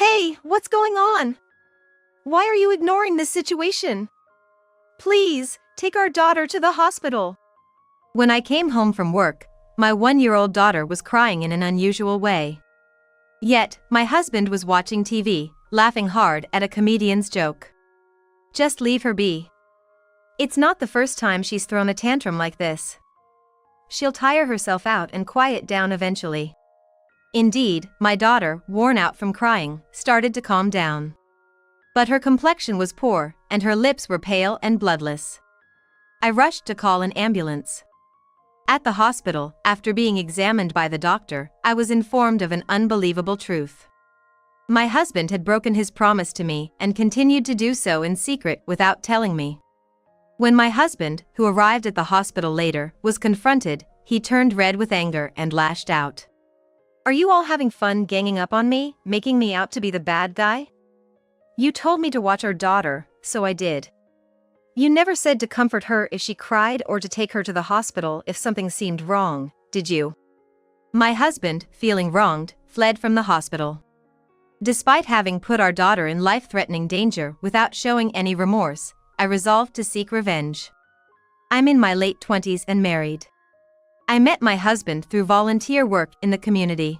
Hey, what's going on? Why are you ignoring this situation? Please, take our daughter to the hospital. When I came home from work, my 1-year-old daughter was crying in an unusual way. Yet, my husband was watching TV, laughing hard at a comedian's joke. Just leave her be. It's not the first time she's thrown a tantrum like this. She'll tire herself out and quiet down eventually. Indeed, my daughter, worn out from crying, started to calm down. But her complexion was poor, and her lips were pale and bloodless. I rushed to call an ambulance. At the hospital, after being examined by the doctor, I was informed of an unbelievable truth. My husband had broken his promise to me and continued to do so in secret without telling me. When my husband, who arrived at the hospital later, was confronted, he turned red with anger and lashed out. Are you all having fun ganging up on me, making me out to be the bad guy? You told me to watch our daughter, so I did. You never said to comfort her if she cried or to take her to the hospital if something seemed wrong, did you? My husband, feeling wronged, fled from the hospital. Despite having put our daughter in life-threatening danger without showing any remorse, I resolved to seek revenge. I'm in my late 20s and married. I met my husband through volunteer work in the community.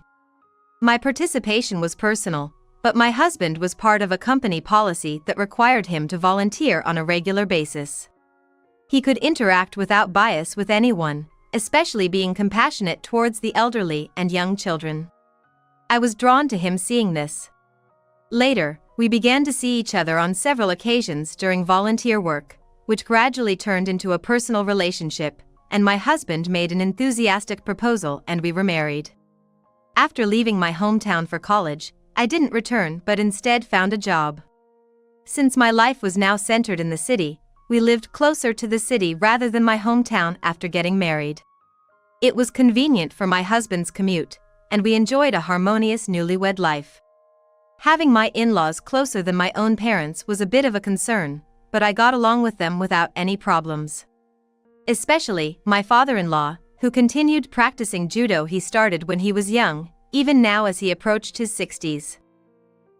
My participation was personal, but my husband was part of a company policy that required him to volunteer on a regular basis. He could interact without bias with anyone, especially being compassionate towards the elderly and young children. I was drawn to him seeing this. Later, we began to see each other on several occasions during volunteer work, which gradually turned into a personal relationship, and my husband made an enthusiastic proposal and we were married. After leaving my hometown for college, I didn't return but instead found a job. Since my life was now centered in the city, we lived closer to the city rather than my hometown after getting married. It was convenient for my husband's commute, and we enjoyed a harmonious newlywed life. Having my in-laws closer than my own parents was a bit of a concern, but I got along with them without any problems. Especially, my father-in-law, who continued practicing judo he started when he was young, even now as he approached his 60s.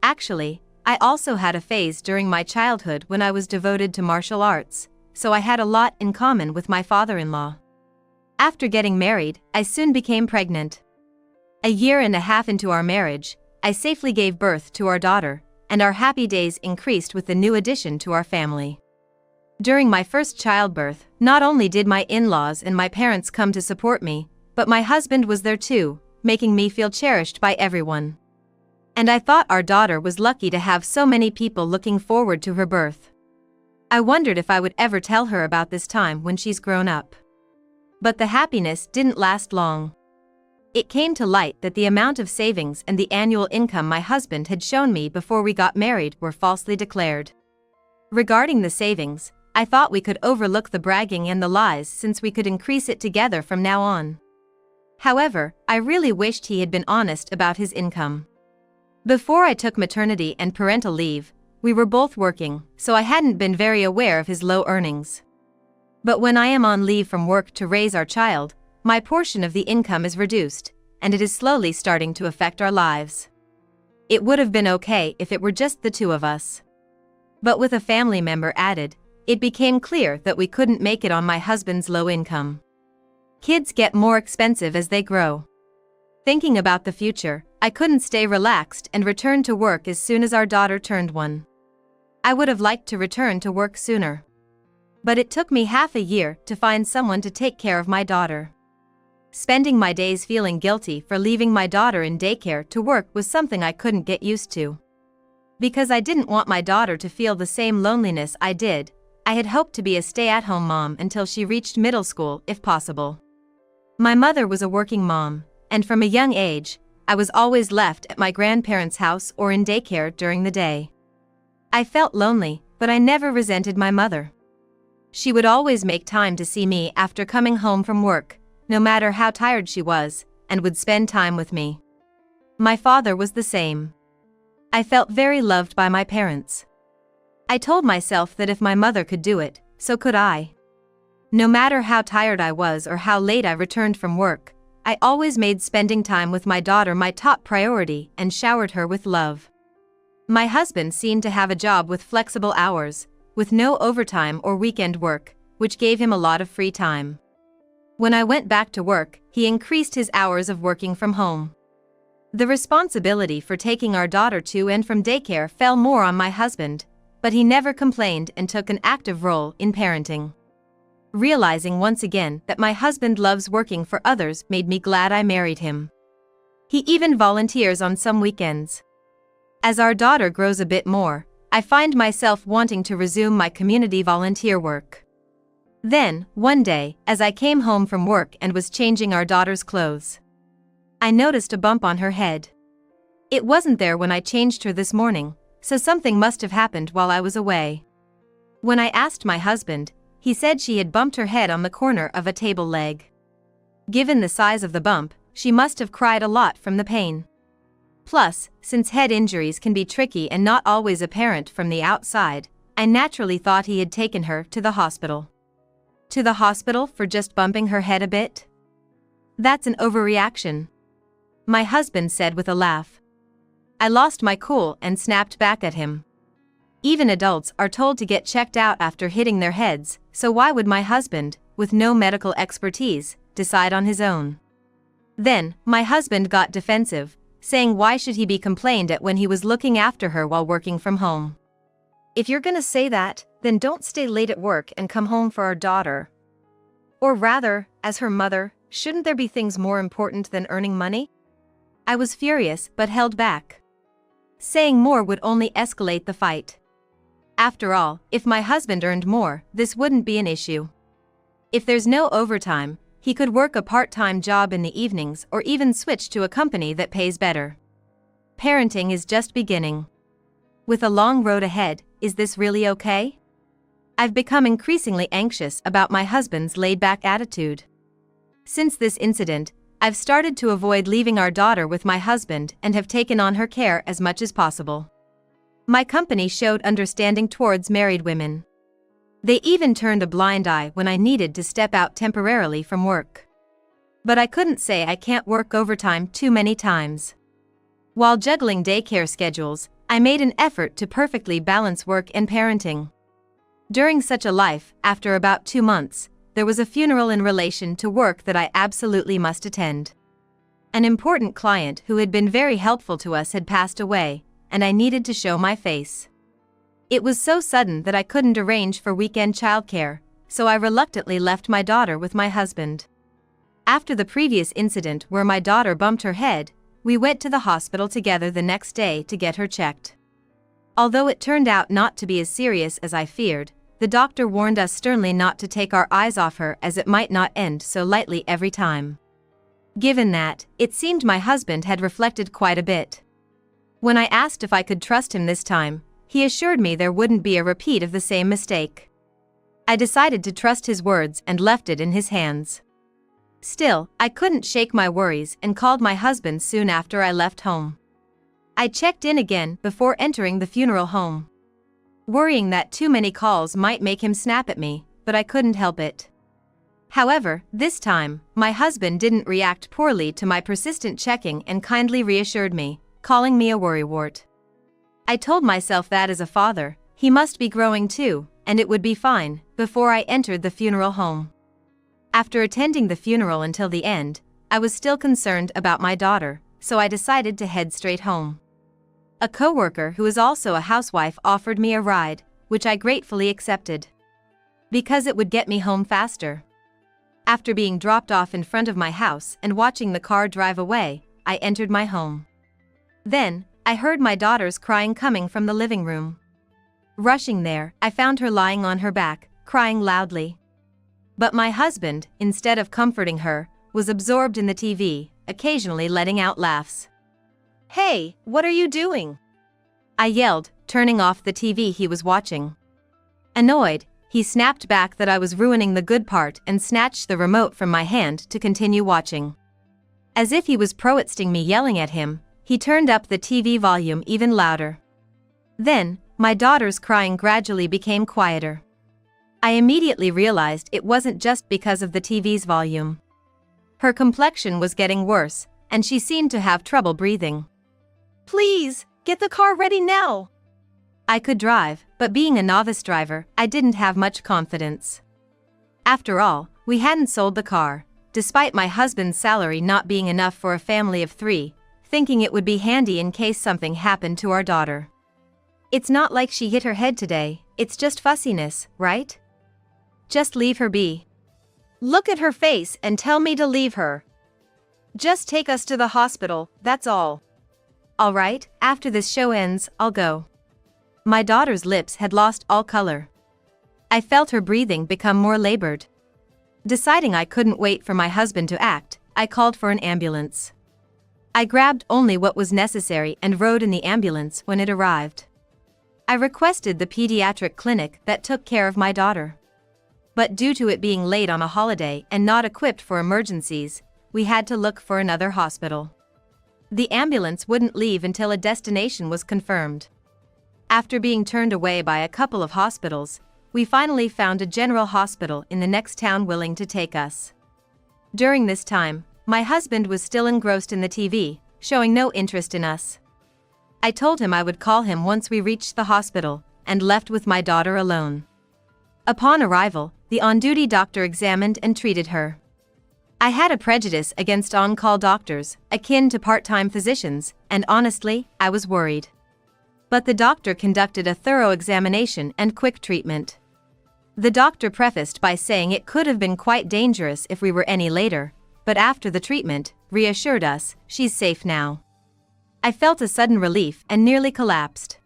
Actually, I also had a phase during my childhood when I was devoted to martial arts, so I had a lot in common with my father-in-law. After getting married, I soon became pregnant. A year and a half into our marriage, I safely gave birth to our daughter, and our happy days increased with the new addition to our family. During my first childbirth, not only did my in-laws and my parents come to support me, but my husband was there too, making me feel cherished by everyone. And I thought our daughter was lucky to have so many people looking forward to her birth. I wondered if I would ever tell her about this time when she's grown up. But the happiness didn't last long. It came to light that the amount of savings and the annual income my husband had shown me before we got married were falsely declared. Regarding the savings, I thought we could overlook the bragging and the lies since we could increase it together from now on. However, I really wished he had been honest about his income. Before I took maternity and parental leave, we were both working, so I hadn't been very aware of his low earnings. But when I am on leave from work to raise our child, my portion of the income is reduced, and it is slowly starting to affect our lives. It would have been okay if it were just the two of us. But with a family member added, it became clear that we couldn't make it on my husband's low income. Kids get more expensive as they grow. Thinking about the future, I couldn't stay relaxed and returned to work as soon as our daughter turned 1. I would have liked to return to work sooner. But it took me half a year to find someone to take care of my daughter. Spending my days feeling guilty for leaving my daughter in daycare to work was something I couldn't get used to. Because I didn't want my daughter to feel the same loneliness I did, I had hoped to be a stay-at-home mom until she reached middle school if possible. My mother was a working mom, and from a young age, I was always left at my grandparents' house or in daycare during the day. I felt lonely, but I never resented my mother. She would always make time to see me after coming home from work, no matter how tired she was, and would spend time with me. My father was the same. I felt very loved by my parents. I told myself that if my mother could do it, so could I. No matter how tired I was or how late I returned from work, I always made spending time with my daughter my top priority and showered her with love. My husband seemed to have a job with flexible hours, with no overtime or weekend work, which gave him a lot of free time. When I went back to work, he increased his hours of working from home. The responsibility for taking our daughter to and from daycare fell more on my husband, but he never complained and took an active role in parenting. Realizing once again that my husband loves working for others made me glad I married him. He even volunteers on some weekends. As our daughter grows a bit more, I find myself wanting to resume my community volunteer work. Then, one day, as I came home from work and was changing our daughter's clothes, I noticed a bump on her head. It wasn't there when I changed her this morning, so something must have happened while I was away. When I asked my husband, he said she had bumped her head on the corner of a table leg. Given the size of the bump, she must have cried a lot from the pain. Plus, since head injuries can be tricky and not always apparent from the outside, I naturally thought he had taken her to the hospital. To the hospital for just bumping her head a bit? That's an overreaction, my husband said with a laugh. I lost my cool and snapped back at him. Even adults are told to get checked out after hitting their heads, so why would my husband, with no medical expertise, decide on his own? Then, my husband got defensive, saying why should he be complained at when he was looking after her while working from home? If you're gonna say that, then don't stay late at work and come home for our daughter. Or rather, as her mother, shouldn't there be things more important than earning money? I was furious but held back. Saying more would only escalate the fight. After all, if my husband earned more, this wouldn't be an issue. If there's no overtime, he could work a part-time job in the evenings or even switch to a company that pays better. Parenting is just beginning. With a long road ahead, is this really okay? I've become increasingly anxious about my husband's laid-back attitude. Since this incident, I've started to avoid leaving our daughter with my husband and have taken on her care as much as possible. My company showed understanding towards married women. They even turned a blind eye when I needed to step out temporarily from work. But I couldn't say I can't work overtime too many times. While juggling daycare schedules, I made an effort to perfectly balance work and parenting. During such a life, after about 2 months, there was a funeral in relation to work that I absolutely must attend. An important client who had been very helpful to us had passed away, and I needed to show my face. It was so sudden that I couldn't arrange for weekend childcare, so I reluctantly left my daughter with my husband. After the previous incident where my daughter bumped her head, we went to the hospital together the next day to get her checked. Although it turned out not to be as serious as I feared, the doctor warned us sternly not to take our eyes off her as it might not end so lightly every time. Given that, it seemed my husband had reflected quite a bit. When I asked if I could trust him this time, he assured me there wouldn't be a repeat of the same mistake. I decided to trust his words and left it in his hands. Still, I couldn't shake my worries and called my husband soon after I left home. I checked in again before entering the funeral home, worrying that too many calls might make him snap at me, but I couldn't help it. However, this time, my husband didn't react poorly to my persistent checking and kindly reassured me, calling me a worrywart. I told myself that as a father, he must be growing too, and it would be fine, before I entered the funeral home. After attending the funeral until the end, I was still concerned about my daughter, so I decided to head straight home. A coworker who is also a housewife offered me a ride, which I gratefully accepted, because it would get me home faster. After being dropped off in front of my house and watching the car drive away, I entered my home. Then, I heard my daughter's crying coming from the living room. Rushing there, I found her lying on her back, crying loudly. But my husband, instead of comforting her, was absorbed in the TV, occasionally letting out laughs. "Hey, what are you doing?" I yelled, turning off the TV he was watching. Annoyed, he snapped back that I was ruining the good part and snatched the remote from my hand to continue watching. As if he was protesting me yelling at him, he turned up the TV volume even louder. Then, my daughter's crying gradually became quieter. I immediately realized it wasn't just because of the TV's volume. Her complexion was getting worse, and she seemed to have trouble breathing. "Please, Get the car ready now. I could drive, but being a novice driver, I didn't have much confidence. After all, we hadn't sold the car, despite my husband's salary not being enough for a family of 3, thinking it would be handy in case something happened to our daughter. It's not like she hit her head today, it's just fussiness, right? Just leave her be. Look at her face and tell me to leave her. Just take us to the hospital, that's all. All right, after this show ends, I'll go. My daughter's lips had lost all color. I felt her breathing become more labored. Deciding I couldn't wait for my husband to act, I called for an ambulance. I grabbed only what was necessary and rode in the ambulance when it arrived. I requested the pediatric clinic that took care of my daughter. But due to it being late on a holiday and not equipped for emergencies, we had to look for another hospital. The ambulance wouldn't leave until a destination was confirmed. After being turned away by a couple of hospitals, we finally found a general hospital in the next town willing to take us. During this time, my husband was still engrossed in the TV, showing no interest in us. I told him I would call him once we reached the hospital, and left with my daughter alone. Upon arrival, the on-duty doctor examined and treated her. I had a prejudice against on-call doctors, akin to part-time physicians, and honestly, I was worried. But the doctor conducted a thorough examination and quick treatment. The doctor prefaced by saying it could have been quite dangerous if we were any later, but after the treatment, reassured us, she's safe now. I felt a sudden relief and nearly collapsed.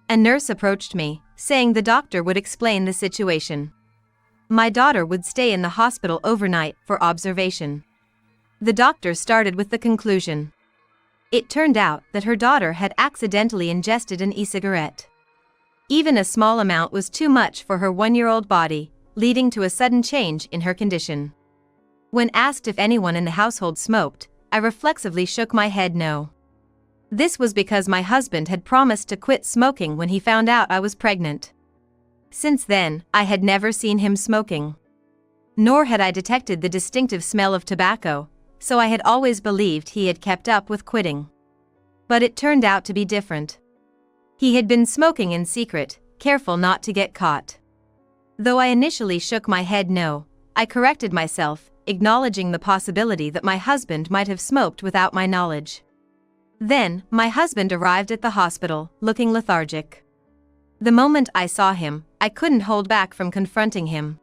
A nurse approached me, saying the doctor would explain the situation. My daughter would stay in the hospital overnight for observation. The doctor started with the conclusion. It turned out that her daughter had accidentally ingested an e-cigarette. Even a small amount was too much for her 1-year-old body, leading to a sudden change in her condition. When asked if anyone in the household smoked, I reflexively shook my head no. This was because my husband had promised to quit smoking when he found out I was pregnant. Since then, I had never seen him smoking. Nor had I detected the distinctive smell of tobacco, so I had always believed he had kept up with quitting. But it turned out to be different. He had been smoking in secret, careful not to get caught. Though I initially shook my head no, I corrected myself, acknowledging the possibility that my husband might have smoked without my knowledge. Then, my husband arrived at the hospital, looking lethargic. The moment I saw him, I couldn't hold back from confronting him.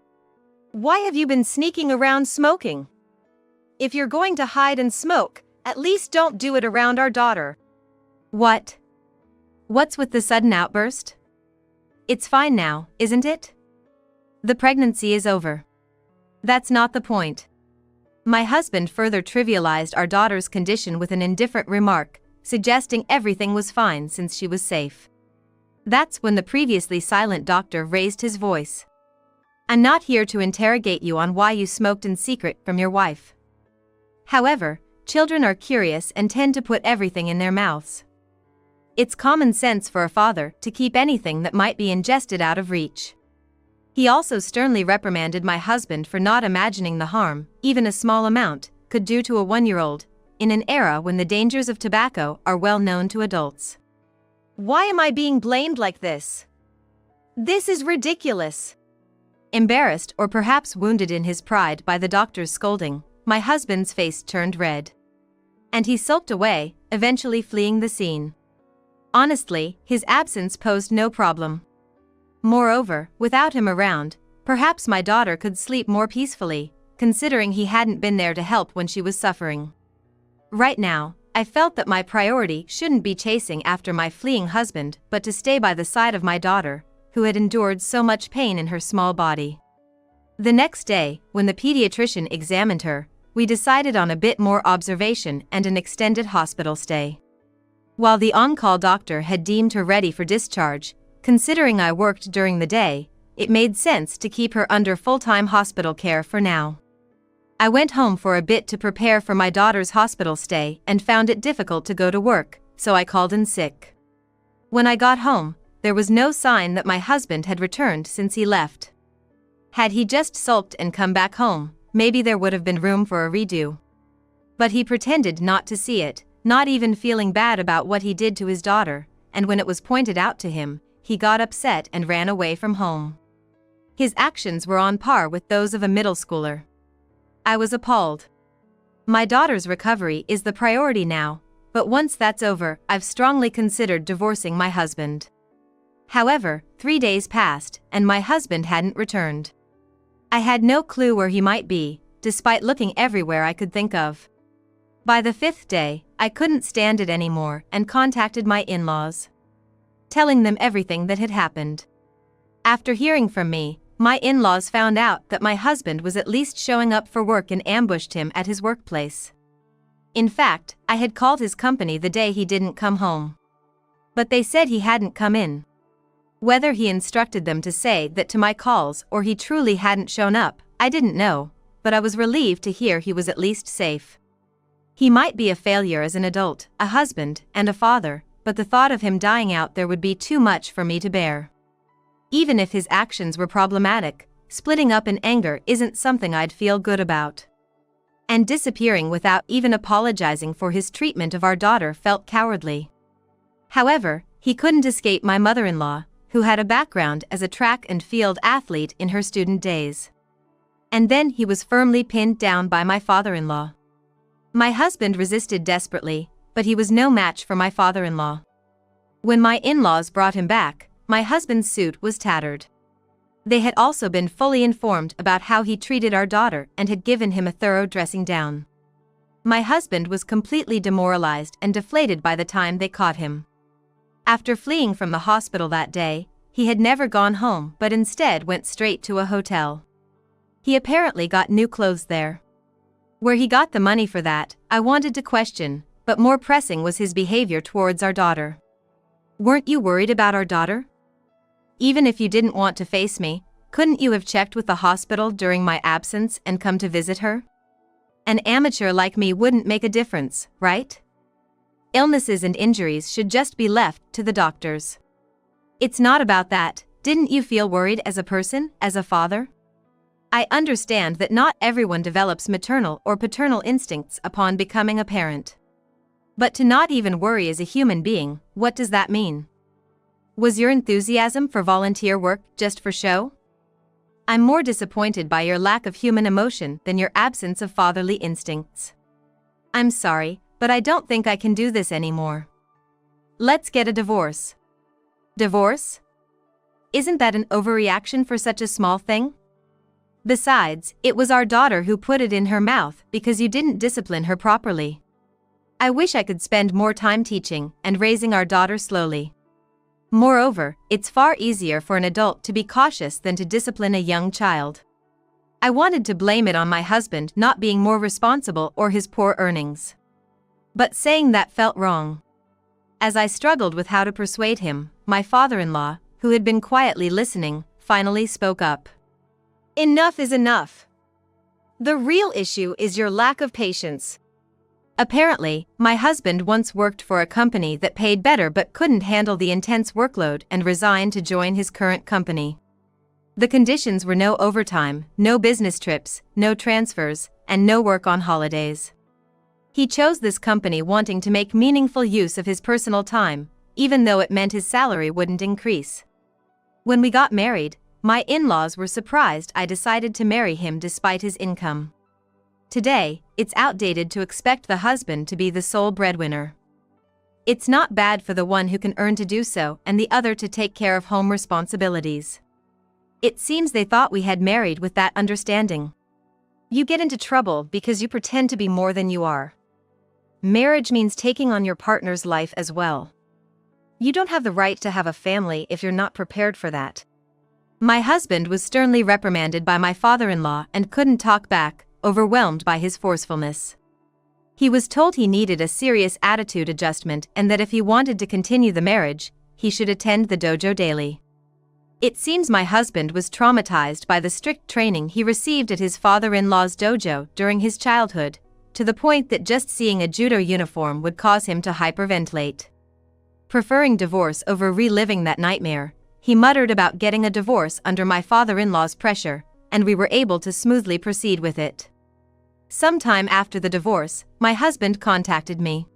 Why have you been sneaking around smoking? If you're going to hide and smoke, at least don't do it around our daughter. What? What's with the sudden outburst? It's fine now, isn't it? The pregnancy is over. That's not the point. My husband further trivialized our daughter's condition with an indifferent remark, suggesting everything was fine since she was safe. That's when the previously silent doctor raised his voice. I'm not here to interrogate you on why you smoked in secret from your wife. However, children are curious and tend to put everything in their mouths. It's common sense for a father to keep anything that might be ingested out of reach. He also sternly reprimanded my husband for not imagining the harm, even a small amount, could do to a 1-year-old, in an era when the dangers of tobacco are well known to adults. Why am I being blamed like this? This is ridiculous. Embarrassed or perhaps wounded in his pride by the doctor's scolding, my husband's face turned red. And he sulked away, eventually fleeing the scene. Honestly, his absence posed no problem. Moreover, without him around, perhaps my daughter could sleep more peacefully, considering he hadn't been there to help when she was suffering. Right now, I felt that my priority shouldn't be chasing after my fleeing husband, but to stay by the side of my daughter, who had endured so much pain in her small body. The next day, when the pediatrician examined her, we decided on a bit more observation and an extended hospital stay. While the on-call doctor had deemed her ready for discharge, considering I worked during the day, it made sense to keep her under full-time hospital care for now. I went home for a bit to prepare for my daughter's hospital stay and found it difficult to go to work, so I called in sick. When I got home, there was no sign that my husband had returned since he left. Had he just sulked and come back home, maybe there would have been room for a redo. But he pretended not to see it, not even feeling bad about what he did to his daughter, and when it was pointed out to him, he got upset and ran away from home. His actions were on par with those of a middle schooler. I was appalled. My daughter's recovery is the priority now, but once that's over, I've strongly considered divorcing my husband. However, 3 days passed, and my husband hadn't returned. I had no clue where he might be, despite looking everywhere I could think of. By the 5th day, I couldn't stand it anymore and contacted my in-laws, telling them everything that had happened. After hearing from me, my in-laws found out that my husband was at least showing up for work and ambushed him at his workplace. In fact, I had called his company the day he didn't come home. But they said he hadn't come in. Whether he instructed them to say that to my calls or he truly hadn't shown up, I didn't know, but I was relieved to hear he was at least safe. He might be a failure as an adult, a husband, and a father, but the thought of him dying out there would be too much for me to bear. Even if his actions were problematic, splitting up in anger isn't something I'd feel good about. And disappearing without even apologizing for his treatment of our daughter felt cowardly. However, he couldn't escape my mother-in-law, who had a background as a track and field athlete in her student days. And then he was firmly pinned down by my father-in-law. My husband resisted desperately, but he was no match for my father-in-law. When my in-laws brought him back, my husband's suit was tattered. They had also been fully informed about how he treated our daughter and had given him a thorough dressing down. My husband was completely demoralized and deflated by the time they caught him. After fleeing from the hospital that day, he had never gone home but instead went straight to a hotel. He apparently got new clothes there. Where he got the money for that, I wanted to question, but more pressing was his behavior towards our daughter. Weren't you worried about our daughter? Even if you didn't want to face me, couldn't you have checked with the hospital during my absence and come to visit her? An amateur like me wouldn't make a difference, right? Illnesses and injuries should just be left to the doctors. It's not about that. Didn't you feel worried as a person, as a father? I understand that not everyone develops maternal or paternal instincts upon becoming a parent. But to not even worry as a human being, what does that mean? Was your enthusiasm for volunteer work just for show? I'm more disappointed by your lack of human emotion than your absence of fatherly instincts. I'm sorry, but I don't think I can do this anymore. Let's get a divorce. Divorce? Isn't that an overreaction for such a small thing? Besides, it was our daughter who put it in her mouth because you didn't discipline her properly. I wish I could spend more time teaching and raising our daughter slowly. Moreover, it's far easier for an adult to be cautious than to discipline a young child. I wanted to blame it on my husband not being more responsible or his poor earnings. But saying that felt wrong. As I struggled with how to persuade him, my father-in-law, who had been quietly listening, finally spoke up. Enough is enough. The real issue is your lack of patience. Apparently, my husband once worked for a company that paid better but couldn't handle the intense workload and resigned to join his current company. The conditions were no overtime, no business trips, no transfers, and no work on holidays. He chose this company wanting to make meaningful use of his personal time, even though it meant his salary wouldn't increase. When we got married, my in-laws were surprised I decided to marry him despite his income. Today, it's outdated to expect the husband to be the sole breadwinner. It's not bad for the one who can earn to do so and the other to take care of home responsibilities. It seems they thought we had married with that understanding. You get into trouble because you pretend to be more than you are. Marriage means taking on your partner's life as well. You don't have the right to have a family if you're not prepared for that. My husband was sternly reprimanded by my father-in-law and couldn't talk back, overwhelmed by his forcefulness. He was told he needed a serious attitude adjustment and that if he wanted to continue the marriage, he should attend the dojo daily. It seems my husband was traumatized by the strict training he received at his father-in-law's dojo during his childhood, to the point that just seeing a judo uniform would cause him to hyperventilate. Preferring divorce over reliving that nightmare, he muttered about getting a divorce under my father-in-law's pressure, and we were able to smoothly proceed with it. Sometime after the divorce, my husband contacted me.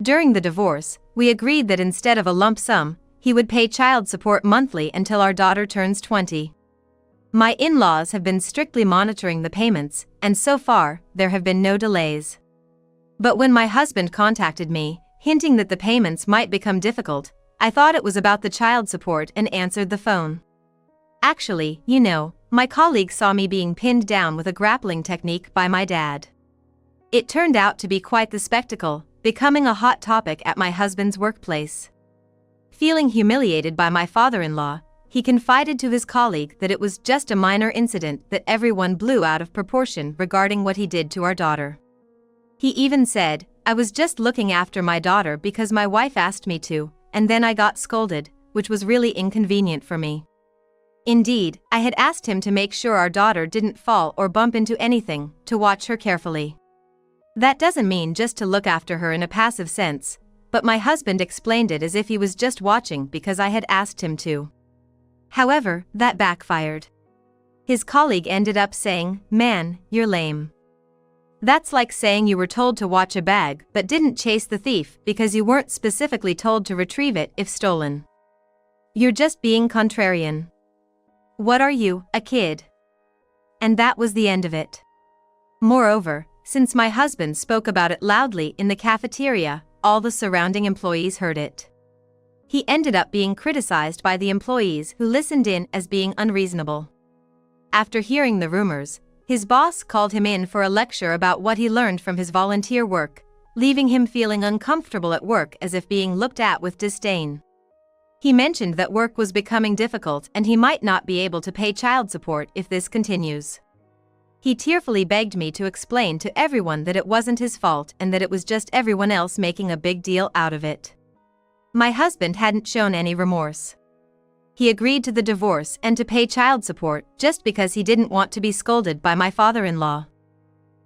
During the divorce, we agreed that instead of a lump sum, he would pay child support monthly until our daughter turns 20. My in-laws have been strictly monitoring the payments, and so far, there have been no delays. But when my husband contacted me, hinting that the payments might become difficult, I thought it was about the child support and answered the phone. Actually, my colleague saw me being pinned down with a grappling technique by my dad. It turned out to be quite the spectacle, becoming a hot topic at my husband's workplace. Feeling humiliated by my father-in-law, he confided to his colleague that it was just a minor incident that everyone blew out of proportion regarding what he did to our daughter. He even said, "I was just looking after my daughter because my wife asked me to, and then I got scolded, which was really inconvenient for me." Indeed, I had asked him to make sure our daughter didn't fall or bump into anything, to watch her carefully. That doesn't mean just to look after her in a passive sense, but my husband explained it as if he was just watching because I had asked him to. However, that backfired. His colleague ended up saying, "Man, you're lame. That's like saying you were told to watch a bag but didn't chase the thief because you weren't specifically told to retrieve it if stolen. You're just being contrarian. What are you, a kid?" And that was the end of it. Moreover, since my husband spoke about it loudly in the cafeteria, all the surrounding employees heard it. He ended up being criticized by the employees who listened in as being unreasonable. After hearing the rumors, his boss called him in for a lecture about what he learned from his volunteer work, leaving him feeling uncomfortable at work as if being looked at with disdain. He mentioned that work was becoming difficult and he might not be able to pay child support if this continues. He tearfully begged me to explain to everyone that it wasn't his fault and that it was just everyone else making a big deal out of it. My husband hadn't shown any remorse. He agreed to the divorce and to pay child support just because he didn't want to be scolded by my father-in-law.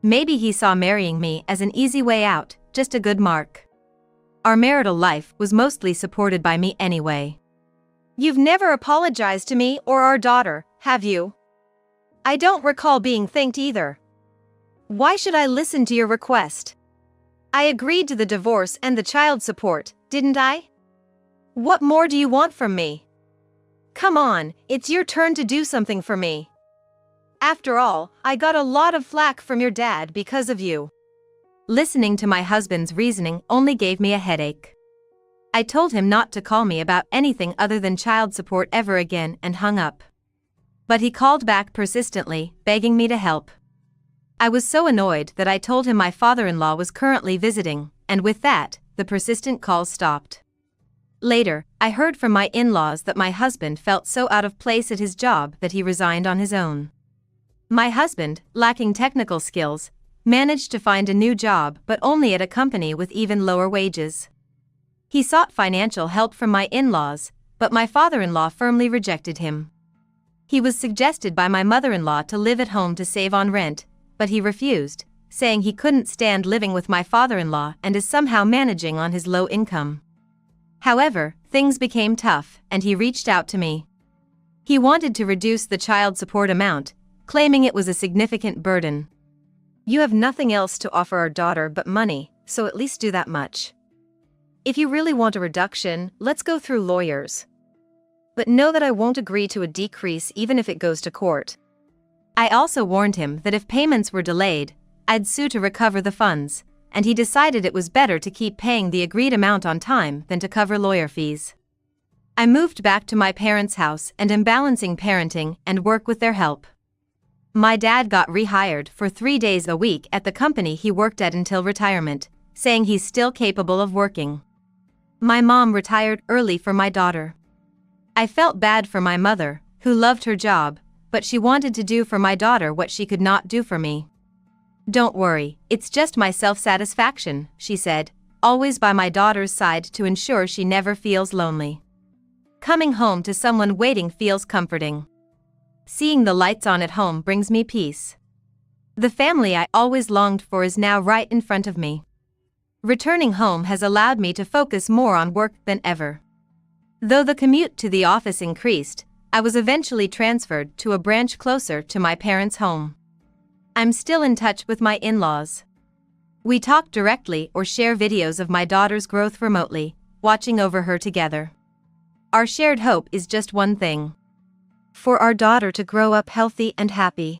Maybe he saw marrying me as an easy way out, just a good mark. Our marital life was mostly supported by me anyway. "You've never apologized to me or our daughter, have you?" "I don't recall being thanked either." "Why should I listen to your request? I agreed to the divorce and the child support, didn't I? What more do you want from me? Come on, it's your turn to do something for me. After all, I got a lot of flack from your dad because of you." Listening to my husband's reasoning only gave me a headache. I told him not to call me about anything other than child support ever again and hung up. But he called back persistently, begging me to help. I was so annoyed that I told him my father-in-law was currently visiting, and with that, the persistent calls stopped. Later, I heard from my in-laws that my husband felt so out of place at his job that he resigned on his own. My husband, lacking technical skills, managed to find a new job but only at a company with even lower wages. He sought financial help from my in-laws, but my father-in-law firmly rejected him. He was suggested by my mother-in-law to live at home to save on rent, but he refused, saying he couldn't stand living with my father-in-law and is somehow managing on his low income. However, things became tough, and he reached out to me. He wanted to reduce the child support amount, claiming it was a significant burden. "You have nothing else to offer our daughter but money, so at least do that much. If you really want a reduction, let's go through lawyers. But know that I won't agree to a decrease even if it goes to court." I also warned him that if payments were delayed, I'd sue to recover the funds, and he decided it was better to keep paying the agreed amount on time than to cover lawyer fees. I moved back to my parents' house and am balancing parenting and work with their help. My dad got rehired for 3 days a week at the company he worked at until retirement, saying he's still capable of working. My mom retired early for my daughter. I felt bad for my mother, who loved her job, but she wanted to do for my daughter what she could not do for me. "Don't worry, it's just my self-satisfaction," she said, always by my daughter's side to ensure she never feels lonely. Coming home to someone waiting feels comforting. Seeing the lights on at home brings me peace. The family I always longed for is now right in front of me. Returning home has allowed me to focus more on work than ever. Though the commute to the office increased, I was eventually transferred to a branch closer to my parents' home. I'm still in touch with my in-laws. We talk directly or share videos of my daughter's growth remotely, watching over her together. Our shared hope is just one thing: for our daughter to grow up healthy and happy.